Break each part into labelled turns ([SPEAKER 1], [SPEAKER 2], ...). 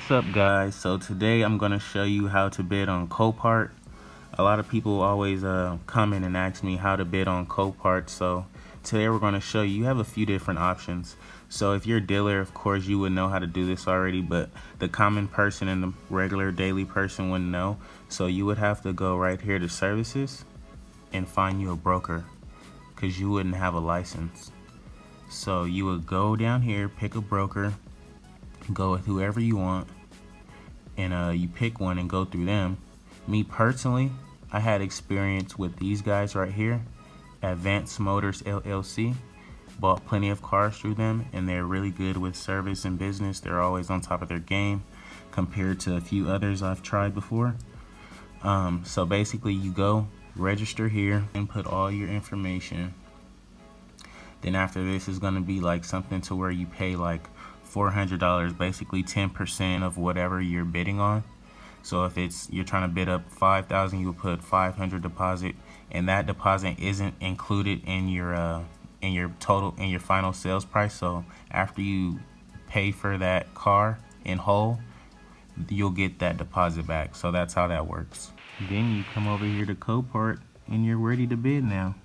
[SPEAKER 1] What's up, guys? So today I'm going to show you how to bid on Copart. A lot of people always comment and ask me how to bid on Copart. So today we're going to show you. You have a few different options. So if you're a dealer, of course you would know how to do this already, but the common person and the regular daily person wouldn't know. So you would have to go right here to services and find you a broker, because you wouldn't have a license. So you would go down here, pick a broker, go with whoever you want, and you pick one and go through them. Me personally, I had experience with these guys right here, Advanced Motors LLC. Bought plenty of cars through them, and they're really good with service and business. They're always on top of their game compared to a few others I've tried before. So basically you go register here and put all your information. Then after this is going to be like something to where you pay like $400, basically 10% of whatever you're bidding on. So if you're trying to bid up $5,000, you would put $500 deposit, and that deposit isn't included in your final sales price. So after you pay for that car in whole, you'll get that deposit back. So that's how that works. Then you come over here to Copart and you're ready to bid now.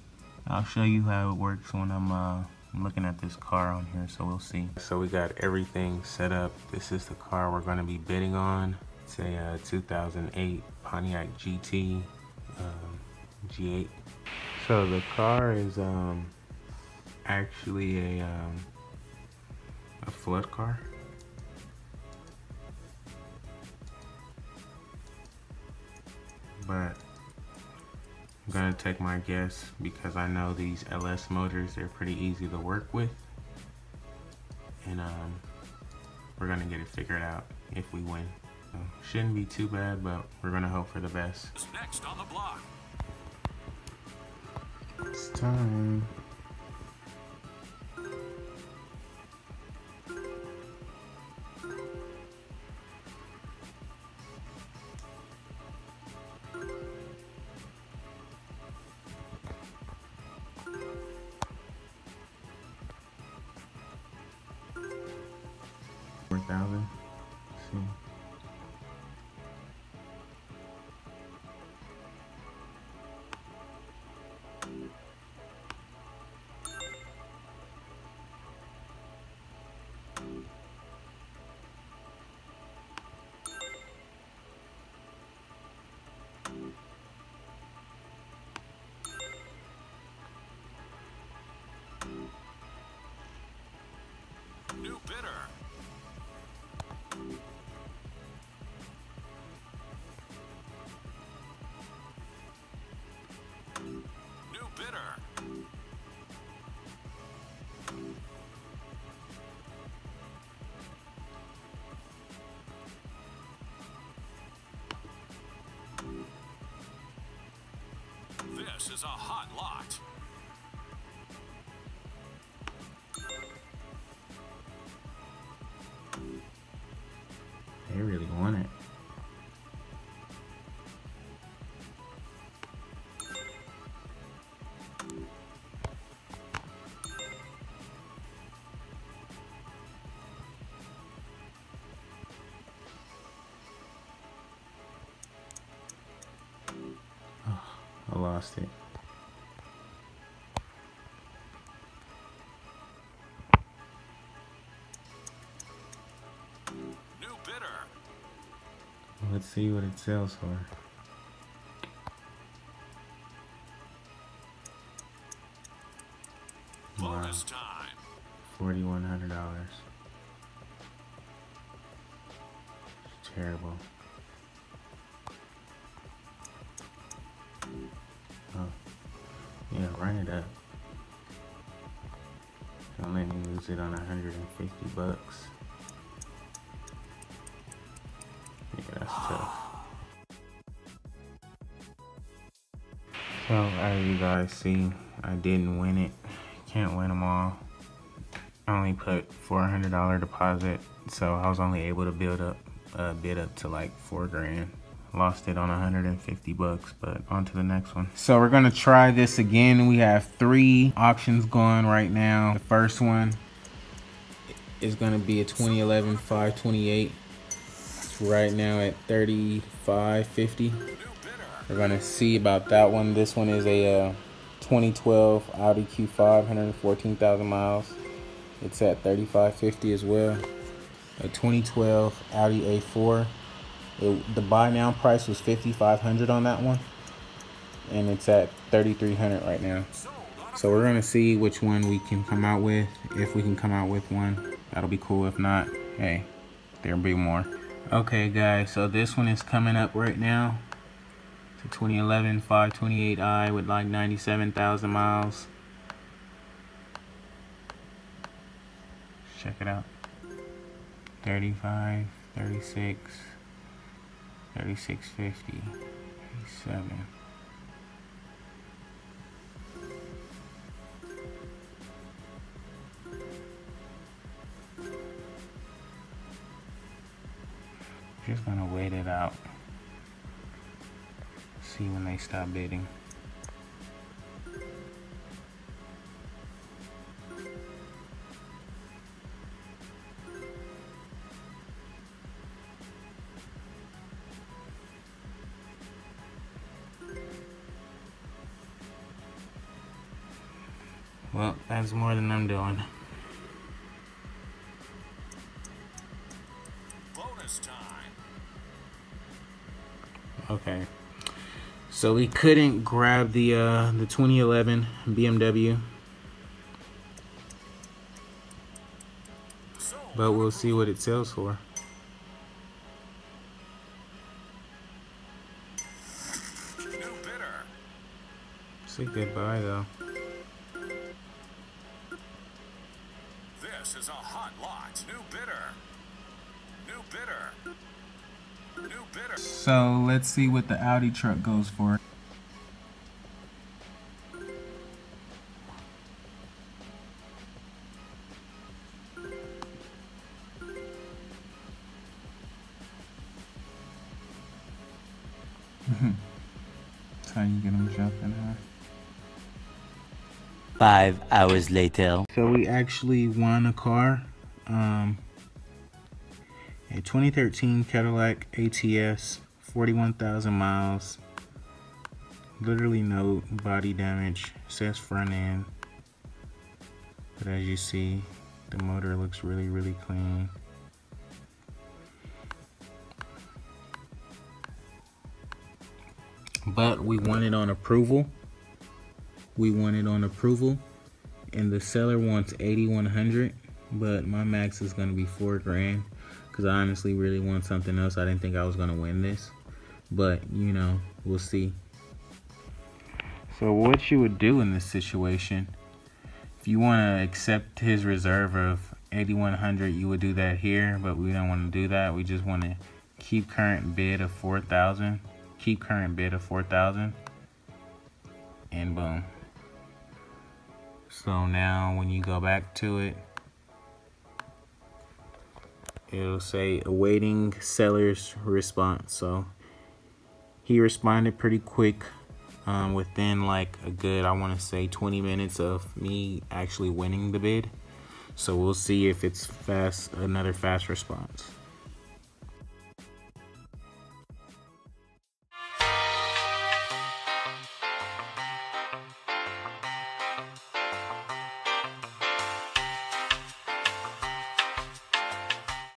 [SPEAKER 1] I'll show you how it works when I'm looking at this car on here, so we'll see. So we got everything set up. This is the car we're going to be bidding on. It's a 2008 Pontiac GT G8. So the car is actually a flood car. But I'm gonna take my guess because I know these LS motors, they're pretty easy to work with, and we're gonna get it figured out if we win. So shouldn't be too bad, but we're gonna hope for the best.
[SPEAKER 2] Next on the block.
[SPEAKER 1] It's time. $4,000. See.
[SPEAKER 2] New bidder. New bidder. This is a hot lot.
[SPEAKER 1] They really want it. Oh, I lost it.
[SPEAKER 2] New bidder.
[SPEAKER 1] Let's see what it sells for.
[SPEAKER 2] Bonus time.
[SPEAKER 1] $4,100. It's terrible. Oh, yeah, run it up. Don't let me lose it on 150 bucks. Yeah, that's tough. So as you guys see, I didn't win it. Can't win them all. I only put $400 deposit, so I was only able to bid up to like $4 grand. Lost it on 150 bucks, but on to the next one. So we're gonna try this again. We have 3 auctions going right now. The first one is gonna be a 2011 528 It's right now at 35.50.
[SPEAKER 2] New bidder.
[SPEAKER 1] We're gonna see about that one. This one is a 2012 Audi Q5, 114,000 miles. It's at 35.50 as well. A 2012 Audi A4. The buy now price was 5,500 on that one, and it's at 3,300 right now. So we're gonna see which one we can come out with. If we can come out with one, that'll be cool. If not, hey, there'll be more. Okay guys, so this one is coming up right now. It's a 2011 528i with like 97,000 miles. Check it out. 35, 36, 3650, 87. Just gonna wait it out. See when they stop bidding. Well, that's more than I'm doing.
[SPEAKER 2] Bonus time.
[SPEAKER 1] Okay. So we couldn't grab the 2011 BMW, but we'll see what it sells for.
[SPEAKER 2] New bidder.
[SPEAKER 1] Say goodbye though.
[SPEAKER 2] This is a hot lot. New bidder. New bidder. New bidder.
[SPEAKER 1] So let's see what the Audi truck goes for. That's how you get them jumping, huh?
[SPEAKER 3] 5 hours later.
[SPEAKER 1] So we actually won a car. A 2013 Cadillac ATS, 41,000 miles. Literally no body damage. Says front end. But as you see, the motor looks really, really clean. But we won it on approval. And the seller wants 8,100, but my max is gonna be $4,000 because I honestly really want something else. I didn't think I was gonna win this, but you know, we'll see. So what you would do in this situation, if you want to accept his reserve of 8,100, you would do that here, but we don't want to do that. We just want to keep current bid of 4,000. Keep current bid of 4,000, and boom. So now when you go back to it, it'll say awaiting seller's response. So he responded pretty quick, within like a good, I want to say 20 minutes of me actually winning the bid. So we'll see if it's fast, another fast response.